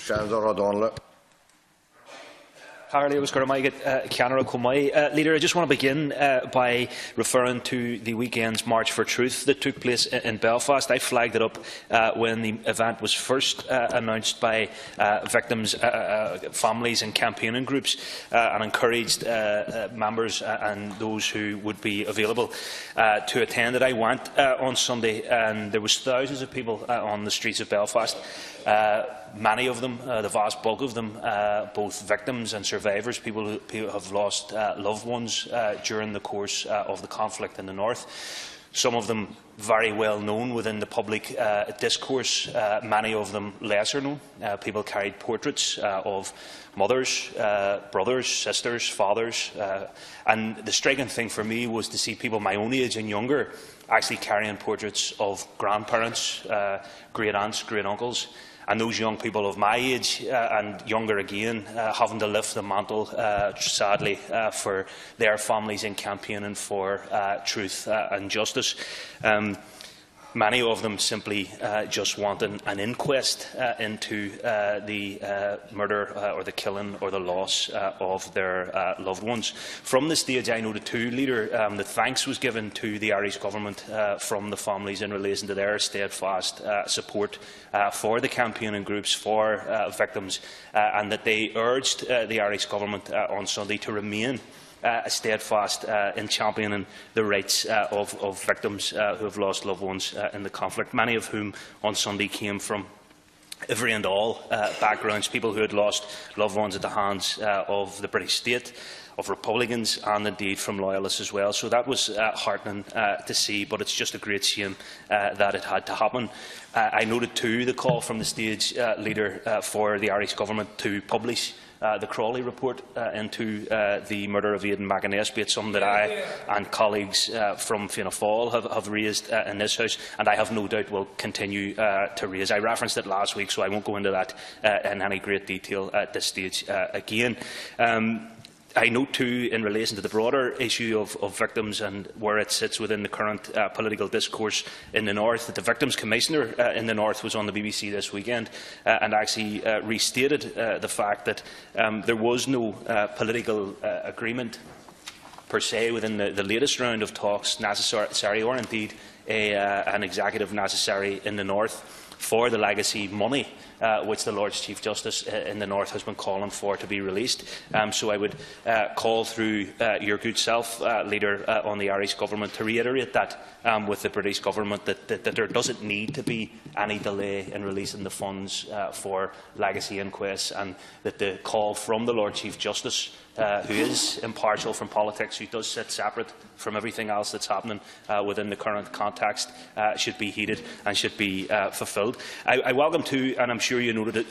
Seanadóir Donnghaile. Leader, I just want to begin by referring to the weekend's March for Truth that took place in Belfast. I flagged it up when the event was first announced by victims, families and campaigning groups, and encouraged members and those who would be available to attend it. I went on Sunday, and there was thousands of people on the streets of Belfast. Many of them, the vast bulk of them, both victims and survivors, people who have lost loved ones during the course of the conflict in the north. Some of them very well known within the public discourse, many of them lesser known. People carried portraits of mothers, brothers, sisters, fathers, and the striking thing for me was to see people my own age and younger actually carrying portraits of grandparents, great aunts, great uncles, and those young people of my age and younger again having to lift the mantle, sadly, for their families in campaigning for truth and justice. Many of them simply just wanting an inquest into the murder or the killing or the loss of their loved ones. From the stage, I noted too, Leader, that thanks was given to the Irish Government from the families in relation to their steadfast support for the campaigning groups, for victims, and that they urged the Irish Government on Sunday to remain steadfast in championing the rights of victims who have lost loved ones in the conflict, many of whom on Sunday came from every and all backgrounds, people who had lost loved ones at the hands of the British state, of Republicans, and indeed from Loyalists as well. So that was heartening to see, but it's just a great shame that it had to happen. I noted too the call from the stage, Leader, for the Irish Government to publish the Crowley Report into the murder of Aidan McInnes, be it something that I and colleagues from Fianna Fáil have raised in this House, and I have no doubt will continue to raise. I referenced it last week, so I won't go into that in any great detail at this stage again. I note too, in relation to the broader issue of victims and where it sits within the current political discourse in the North, that the Victims Commissioner in the North was on the BBC this weekend and actually restated the fact that there was no political agreement per se within the latest round of talks necessary, or indeed an executive necessary in the North, for the legacy money which the Lord Chief Justice in the North has been calling for to be released. So I would call through your good self, Leader, on the Irish Government to reiterate that with the British Government, that there doesn't need to be any delay in releasing the funds for legacy inquests, and that the call from the Lord Chief Justice, who is impartial from politics, who does sit separate from everything else that's happening within the current context, should be heeded and should be fulfilled. I welcome too, and I'm sure you noted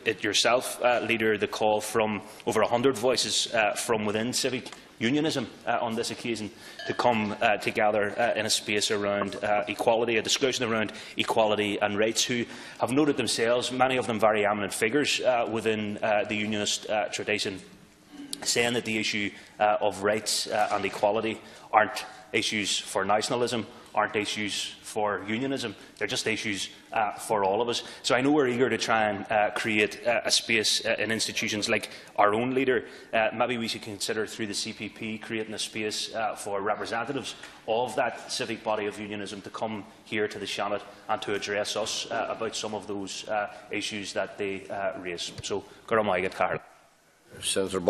it yourself, Leader, the call from over 100 voices from within civic unionism on this occasion to come together in a space around equality, a discussion around equality and rights, who have noted themselves, many of them very eminent figures within the unionist tradition, saying that the issue of rights and equality aren't issues for nationalism, aren't issues for unionism, they're just issues for all of us. So I know we're eager to try and create a space in institutions like our own, Leader. Maybe we should consider through the CPP creating a space for representatives of that civic body of unionism to come here to the Seanad and to address us about some of those issues that they raise. So, Senator